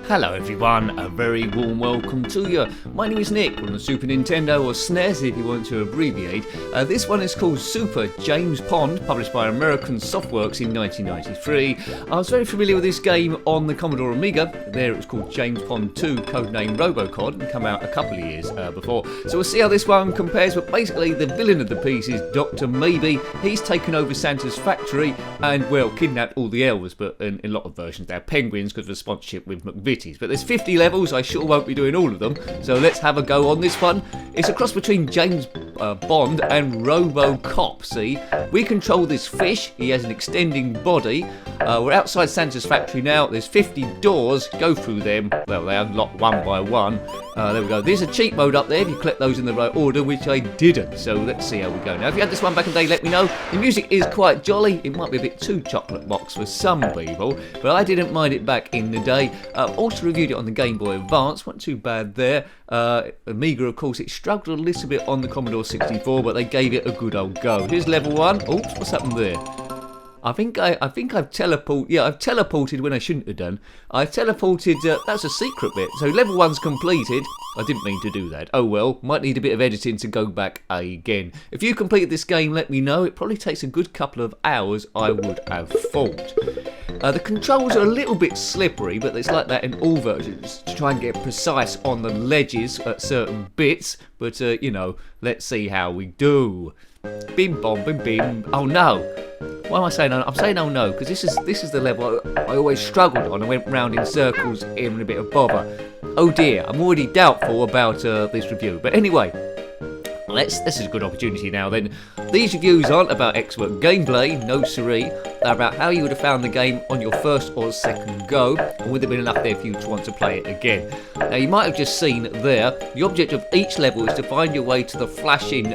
Hello everyone, a very warm welcome to you. My name is Nick from the Super Nintendo, or SNES if you want to abbreviate. This one is called Super James Pond, published by American Softworks in 1993. I was very familiar with this game on the Commodore Amiga. There it was called James Pond 2, codename RoboCod, and come out a couple of years before. So we'll see how this one compares, but basically the villain of the piece is Dr. Maybe. He's taken over Santa's factory and, well, kidnapped all the elves, but in a lot of versions they're penguins because of the sponsorship with McVitie's. But there's 50 levels, I sure won't be doing all of them, so let's have a go on this one. It's a cross between James Bond and RoboCop, see? We control this fish, he has an extending body. We're outside Santa's factory now, there's 50 doors, go through them, well they unlock one by one. There we go, there's a cheat mode up there if you collect those in the right order, which I didn't, so let's see how we go. Now if you had this one back in the day, let me know. The music is quite jolly, it might be a bit too chocolate box for some people, but I didn't mind it back in the day. Also reviewed it on the Game Boy Advance, wasn't too bad there. Amiga, of course, it struggled a little bit on the Commodore 64, but they gave it a good old go. Here's level 1. Oops, what's happened there? I think I've teleported. Yeah, I've teleported when I shouldn't have done. I teleported. That's a secret bit. So level 1's completed. I didn't mean to do that. Oh well, might need a bit of editing to go back again. If you completed this game, let me know. It probably takes a good couple of hours, I would have thought. The controls are a little bit slippery, but it's like that in all versions, to try and get precise on the ledges at certain bits. But, you know, let's see how we do. Bim bom bim bim. Oh no! Why am I saying no? I'm saying oh no, because this is the level I always struggled on. I went round in circles in a bit of bother. Oh dear, I'm already doubtful about this review. But anyway, this is a good opportunity now then. These reviews aren't about expert gameplay, no siree. They're about how you would have found the game on your first or second go, and would there been enough there for you to want to play it again. Now you might have just seen there, the object of each level is to find your way to the flashing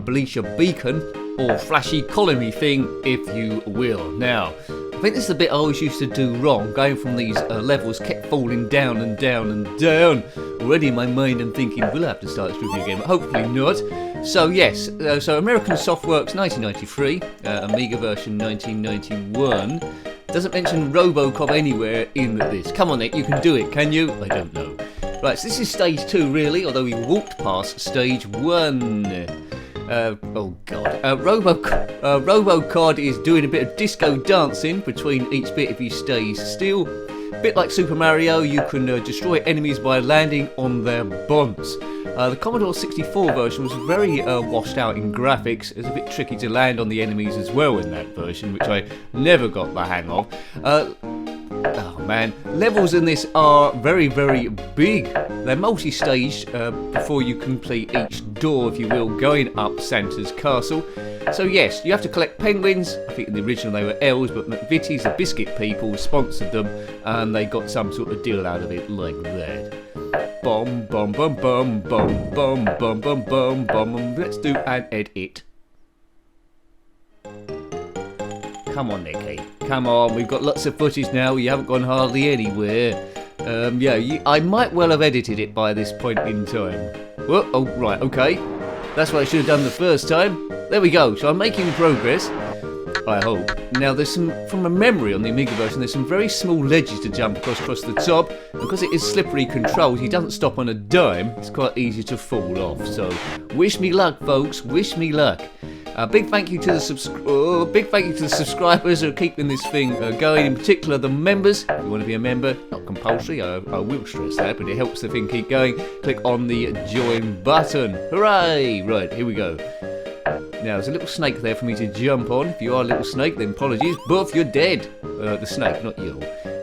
bleacher beacon, or flashy colony thing, if you will. Now, I think this is the bit I always used to do wrong. Going from these levels kept falling down and down and down. Already in my mind I'm thinking, we'll have to start this review again, but hopefully not. So yes, so American Softworks 1993, Amiga version 1991. Doesn't mention RoboCop anywhere in this. Come on Nick, you can do it, can you? I don't know. Right, so this is stage 2 really, although we walked past stage 1. Oh god. RoboCod is doing a bit of disco dancing between each bit if you stay still. A bit like Super Mario, you can destroy enemies by landing on their bonds. The Commodore 64 version was very washed out in graphics. It was a bit tricky to land on the enemies as well in that version, which I never got the hang of. Oh man, levels in this are very, very big. They're multi-staged before you complete each door, if you will, going up Santa's castle. So yes, you have to collect penguins. I think in the original they were elves, but McVitie's, the biscuit people, sponsored them, and they got some sort of deal out of it like that. Bum bum bum bum bum bum bum bum bum bum. Let's do an edit. Come on, Nicky. Come on, we've got lots of footage now. You haven't gone hardly anywhere. I might well have edited it by this point in time. Well, oh, right, okay. That's what I should have done the first time. There we go. So I'm making progress, I hope. Now, there's some, from a memory on the Amiga version, there's some very small ledges to jump across the top. And because it is slippery controls, he doesn't stop on a dime. It's quite easy to fall off. So, wish me luck, folks. Wish me luck. Big thank you to the subscribers who are keeping this thing going. In particular, the members. If you want to be a member, not compulsory. I will stress that, but it helps the thing keep going. Click on the join button. Hooray! Right, here we go. Now, there's a little snake there for me to jump on. If you are a little snake, then apologies. Boof, you're dead. The snake, not you.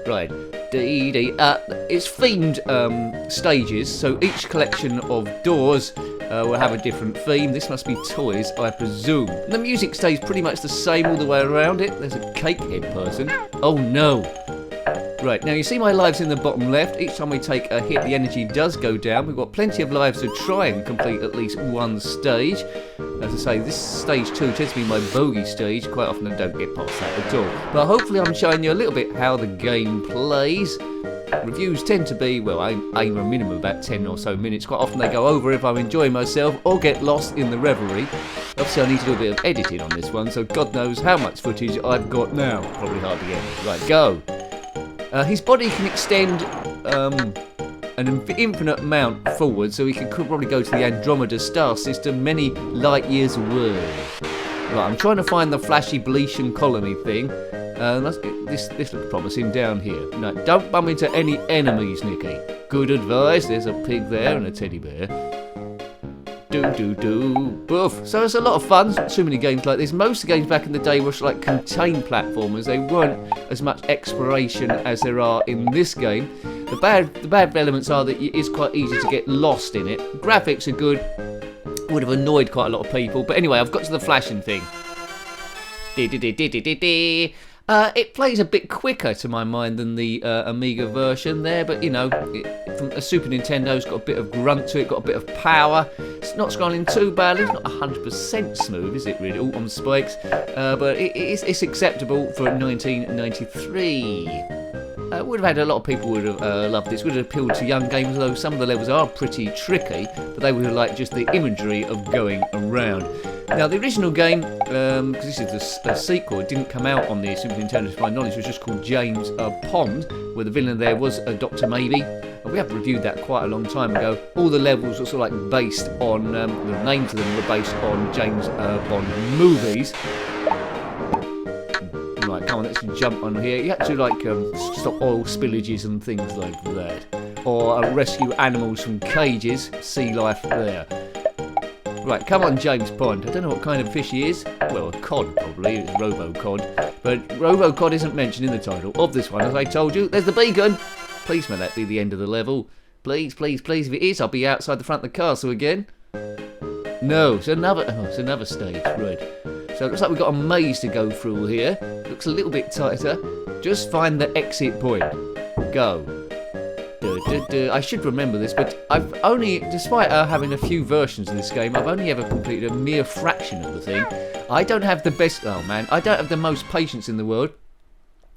Right. It's themed stages, so each collection of doors will have a different theme. This must be toys, I presume. The music stays pretty much the same all the way around it. There's a cake head person. Oh no. Right, now you see my lives in the bottom left. Each time we take a hit, the energy does go down. We've got plenty of lives to try and complete at least one stage. As I say, this stage 2 tends to be my bogey stage. Quite often I don't get past that at all. But hopefully I'm showing you a little bit how the game plays. Reviews tend to be, well, I aim a minimum about 10 or so minutes. Quite often they go over if I'm enjoying myself or get lost in the revelry. Obviously I need to do a bit of editing on this one, so God knows how much footage I've got now. Probably hardly any. Right, go. His body can extend an infinite amount forward, so he could probably go to the Andromeda star system many light years away. Right, I'm trying to find the flashy Beletian colony thing. This looks promising down here. No, don't bump into any enemies, Nicky. Good advice. There's a pig there and a teddy bear. Boof. So it's a lot of fun. So many games like this. Most of the games back in the day were like contained platformers. They weren't as much exploration as there are in this game. The bad elements are that it's quite easy to get lost in it. Graphics are good. Would have annoyed quite a lot of people. But anyway, I've got to the flashing thing. It plays a bit quicker to my mind than the Amiga version there, but you know, from a Super Nintendo's got a bit of grunt to it, got a bit of power. It's not scrolling too badly, it's not 100% smooth, is it really? All on spikes, but it's acceptable for 1993. Would have had a lot of people would have loved this. Would have appealed to young gamers, although some of the levels are pretty tricky. But they would have liked just the imagery of going around. Now the original game, because this is the sequel, it didn't come out on the Super Nintendo to my knowledge. It was just called James Pond, where the villain there was Dr. Maybe. And we have reviewed that quite a long time ago. All the levels were sort of like based on the names of them were based on James Bond movies. Right, come on, let's jump on here. You have to like stop oil spillages and things like that, or rescue animals from cages. Sea life there. Right, come on, James Pond. I don't know what kind of fish he is. Well, a cod probably. It's RoboCod, but RoboCod isn't mentioned in the title of this one, as I told you. There's the beacon. Please may that be the end of the level. Please, please, please. If it is, I'll be outside the front of the castle again. No, it's another stage. Right. So it looks like we've got a maze to go through here. Looks a little bit tighter. Just find the exit point. Go. I should remember this, but I've only, despite having a few versions of this game, I've only ever completed a mere fraction of the thing. I don't have the best, I don't have the most patience in the world.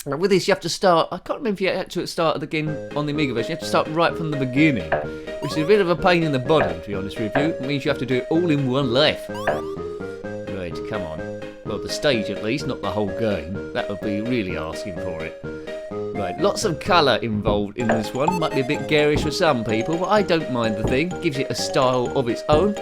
With this, you have to start, I can't remember if you had to start again on the Amiga version, you have to start right from the beginning, which is a bit of a pain in the bottom, to be honest with you. It means you have to do it all in one life. Right, come on. Well, the stage at least, not the whole game. That would be really asking for it. Right, lots of colour involved in this one. Might be a bit garish for some people, but I don't mind the thing. Gives it a style of its own.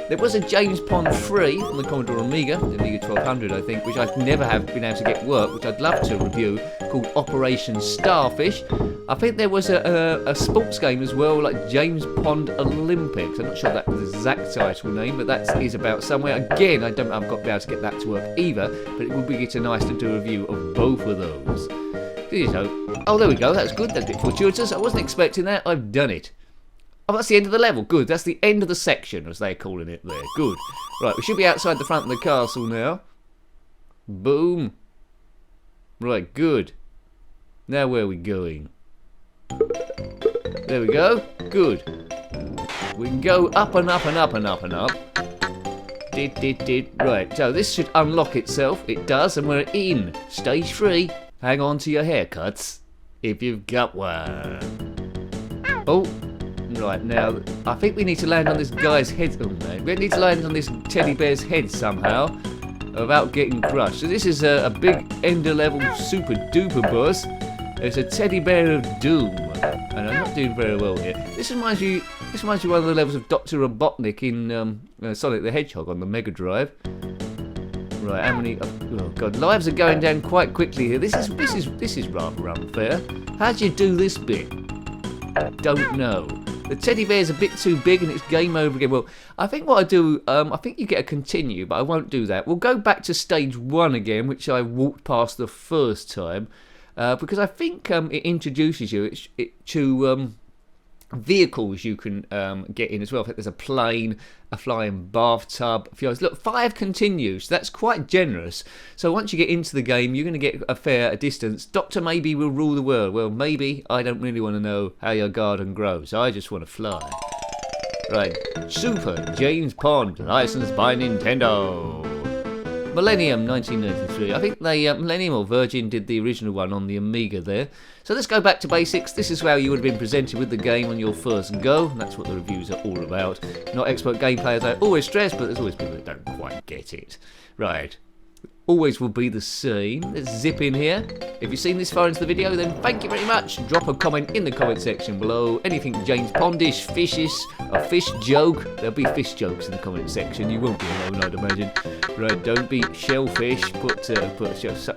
There was a James Pond 3 on the Commodore Amiga, the Amiga 1200 I think, which I've never have been able to get work, which I'd love to review, called Operation Starfish. I think there was a sports game as well, like James Pond Olympics. I'm not sure that's the exact title name, but that is about somewhere. Again, I've got to be able to get that to work either, but it would be nice to do a review of both of those. Oh, there we go, that's good, that's a bit fortuitous. I wasn't expecting that, I've done it. Oh, that's the end of the level, good, that's the end of the section, as they're calling it there, good. Right, we should be outside the front of the castle now. Boom. Right, good. Now where are we going? There we go, good. We can go up and up and up and up and up. Right, so this should unlock itself, it does, and we're in stage 3. Hang on to your haircuts, if you've got one. Oh, right, now, I think we need to land on this guy's head. Oh, no. We need to land on this teddy bear's head somehow, without getting crushed. So this is a big ender-level super-duper boss. It's a teddy bear of doom, and I'm not doing very well here. This reminds you of one of the levels of Dr. Robotnik in Sonic the Hedgehog on the Mega Drive. Right, how many? Oh god, lives are going down quite quickly here. This is rather unfair. How'd you do this bit? Don't know. The teddy bear's a bit too big and it's game over again. Well, I think what I do, I think you get a continue, but I won't do that. We'll go back to stage 1 again, which I walked past the first time, because I think it introduces you to vehicles you can get in as well. I think there's a plane, a flying bathtub, a few others. Look, 5 continues. That's quite generous. So once you get into the game, you're going to get a fair distance. Dr. Maybe will rule the world. Well, maybe. I don't really want to know how your garden grows. I just want to fly. Right. Super James Pond, licensed by Nintendo. Millennium 1993. I think they Millennium or Virgin did the original one on the Amiga there. So let's go back to basics. This is how you would have been presented with the game on your first go. And that's what the reviews are all about. Not expert game players, I always stress, but there's always people that don't quite get it. Right. always will be the same. Let's zip in here. If you've seen this far into the video, then thank you very much. Drop a comment in the comment section below. Anything James Pondish, fishish, a fish joke. There'll be fish jokes in the comment section. You won't be alone, I'd imagine. Right, don't be shellfish.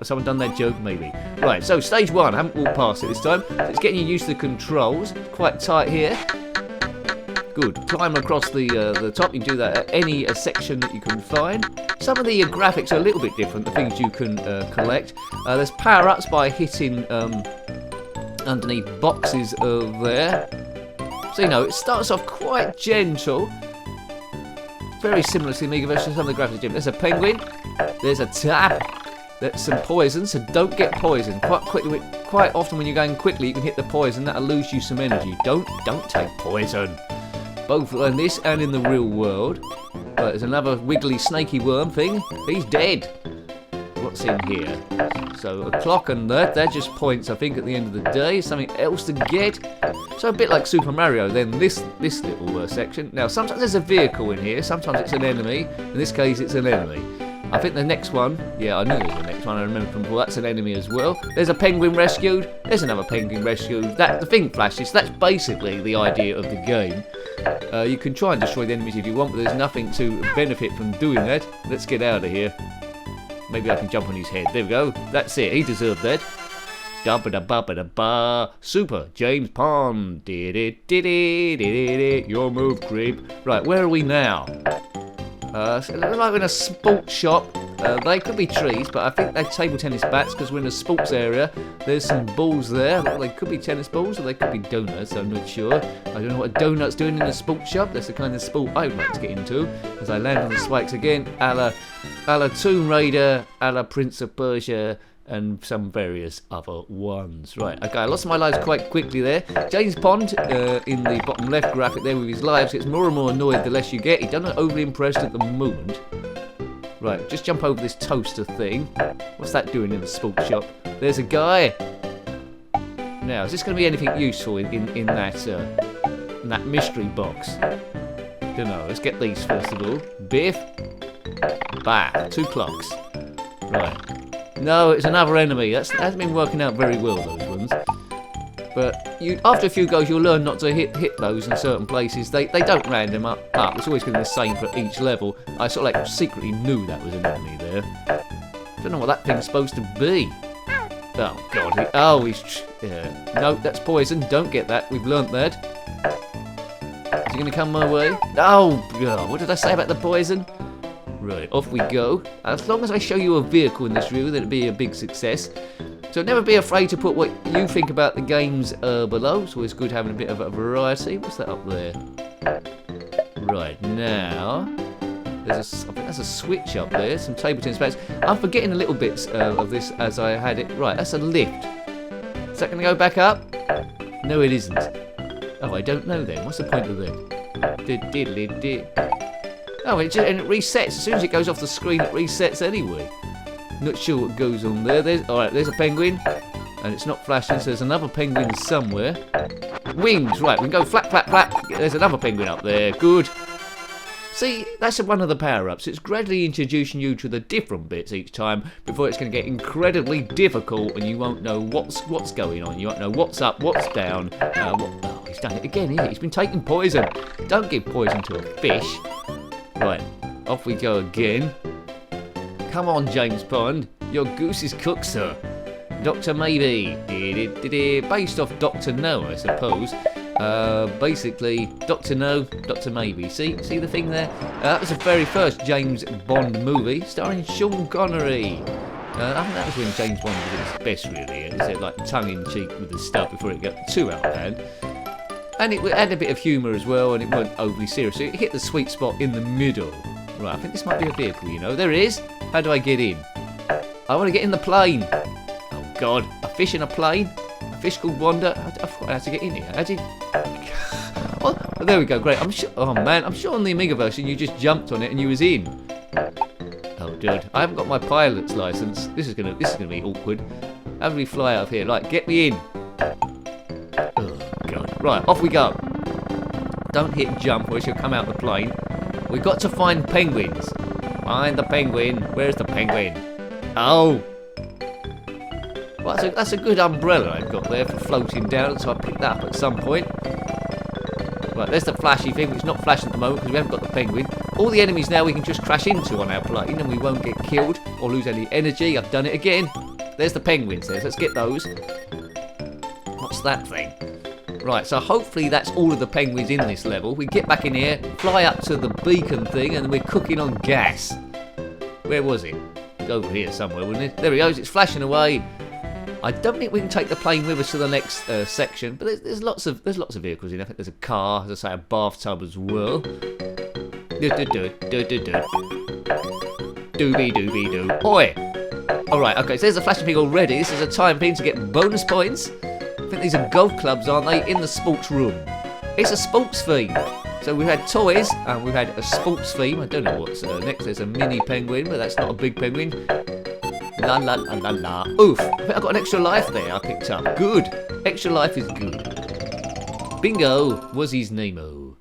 Someone done that joke? Maybe. Right, so stage 1. I haven't walked past it this time. So it's getting you used to the controls. Quite tight here. Good. Climb across the top. You can do that at any section that you can find. Some of the graphics are a little bit different, the things you can collect. There's power-ups by hitting underneath boxes there. So, you know, it starts off quite gentle. Very similar to the Amiga version. Some of the graphics are different. There's a penguin. There's a tap. There's some poison, so don't get poisoned. Quite often when you're going quickly, you can hit the poison. That'll lose you some energy. Don't take poison. Both in this and in the real world. But there's another wiggly snaky worm thing. He's dead. What's in here? So a clock and that just points, I think, at the end of the day. Something else to get. So a bit like Super Mario, then this little section. Now sometimes there's a vehicle in here, sometimes it's an enemy. In this case it's an enemy. I think the next one, yeah, I knew it was the next one, I remember from before, that's an enemy as well. There's a penguin rescued, there's another penguin rescued, the thing flashes, that's basically the idea of the game. You can try and destroy the enemies if you want, but there's nothing to benefit from doing that. Let's get out of here. Maybe I can jump on his head, there we go, that's it, he deserved that. Da-ba-da-ba-ba-da-ba. Super James Pond. Your move, creep. Right, where are we now? So it looks like we're in a sports shop. They could be trees, but I think they're table tennis bats because we're in a sports area. There's some balls there. They could be tennis balls or they could be donuts. I'm not sure. I don't know what a donut's doing in a sports shop. That's the kind of sport I would like to get into. As I land on the spikes again, a la Tomb Raider, a la Prince of Persia, and some various other ones. Right, okay, I lost my lives quite quickly there. James Pond, in the bottom left graphic there with his lives, gets more and more annoyed the less you get. He doesn't look overly impressed at the moment. Right, just jump over this toaster thing. What's that doing in the sports shop? There's a guy. Now, is this going to be anything useful in that mystery box? Don't know. Let's get these first of all. Biff. Bah. 2 clocks. Right. No, it's another enemy. That hasn't been working out very well, those ones. But after a few goes, you'll learn not to hit those in certain places. They don't random up. It's always going to be the same for each level. I sort of like secretly knew that was an enemy there. Don't know what that thing's supposed to be. Oh God! He's no, that's poison. Don't get that. We've learnt that. Is he going to come my way? Oh God! What did I say about the poison? Right, off we go. As long as I show you a vehicle in this review, then it'll be a big success. So never be afraid to put what you think about the games below. It's always good having a bit of a variety. What's that up there? Right, now I think there's a switch up there. Some table tennis bats. I'm forgetting a little bits of this as I had it. Right, that's a lift. Is that going to go back up? No, it isn't. Oh, I don't know then. What's the point of that? Oh, and it resets. As soon as it goes off the screen, it resets anyway. Not sure what goes on there. Alright, there's a penguin. And it's not flashing, so there's another penguin somewhere. Wings, right, we can go flap, flap, flap. There's another penguin up there. Good. See, that's one of the power-ups. It's gradually introducing you to the different bits each time before it's going to get incredibly difficult and you won't know what's going on. You won't know what's up, what's down. Oh, he's done it again, isn't he? He's been taking poison. Don't give poison to a fish. Right, off we go again. Come on, James Pond. Your goose is cooked, sir. Dr. Maybe. Based off Dr. No, I suppose. Basically, Dr. No, Dr. Maybe. See the thing there? That was the very first James Bond movie, starring Sean Connery. I think that was when James Bond was at his best, really. Is it like tongue-in-cheek with the stuff before it got too out of hand? And it had a bit of humour as well, and it wasn't overly serious. So it hit the sweet spot in the middle. Right, I think this might be a vehicle, you know. There it is. How do I get in? I want to get in the plane. Oh, God. A fish in a plane? A fish called Wanda? I forgot how to get in here. How do you... Well, there we go. Great. I'm sure... Oh, man. I'm sure on the Amiga version you just jumped on it and you was in. Oh, dude. I haven't got my pilot's license. This is gonna be awkward. How do we fly out of here? Like, get me in. Right, off we go. Don't hit jump or she'll come out the plane. We've got to find penguins. Find the penguin. Where's the penguin? Oh! Well, that's a good umbrella I've got there for floating down, so I picked that up at some point. Right, there's the flashy thing, which is not flashing at the moment because we haven't got the penguin. All the enemies now we can just crash into on our plane and we won't get killed or lose any energy. I've done it again. There's the penguins there, so let's get those. What's that thing? Right, so hopefully that's all of the penguins in this level. We get back in here, fly up to the beacon thing, and we're cooking on gas. Where was it? It's over here somewhere, wouldn't it? There he goes, it's flashing away. I don't think we can take the plane with us to the next section, but there's lots of vehicles in. I think there's a car, as I say, a bathtub as well. Doobie-doobie-doo. Oi! Alright, okay, so there's a flashing thing already. This is a time thing to get bonus points. I think these are golf clubs, aren't they, in the sports room. It's a sports theme. So we've had toys, and we've had a sports theme. I don't know what's next. There's a mini penguin, but that's not a big penguin. La la la la la. Oof, I think I got an extra life there I picked up. Good. Extra life is good. Bingo was his name-o.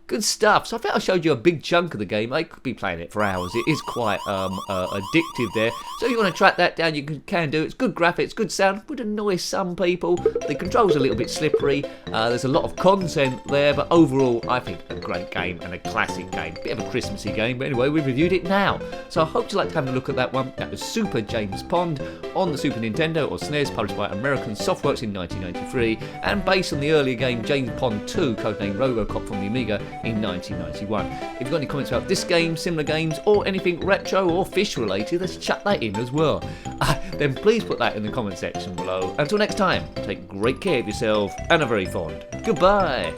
Good stuff. So I think I showed you a big chunk of the game. I could be playing it for hours. It is quite addictive there. So if you want to track that down, you can do. It's good graphics, good sound. Would annoy some people. The controls are a little bit slippery. There's a lot of content there, but overall, I think a great game and a classic game. Bit of a Christmassy game, but anyway, we've reviewed it now. So I hope you liked having a look at that one. That was Super James Pond on the Super Nintendo or SNES, published by American Softworks in 1993, and based on the earlier game James Pond 2, codename RoboCod from the Amiga, in 1991. If you've got any comments about this game, similar games, or anything retro or fish related, let's chuck that in as well. Then please put that in the comment section below. Until next time, take great care of yourself and are very fond. Goodbye.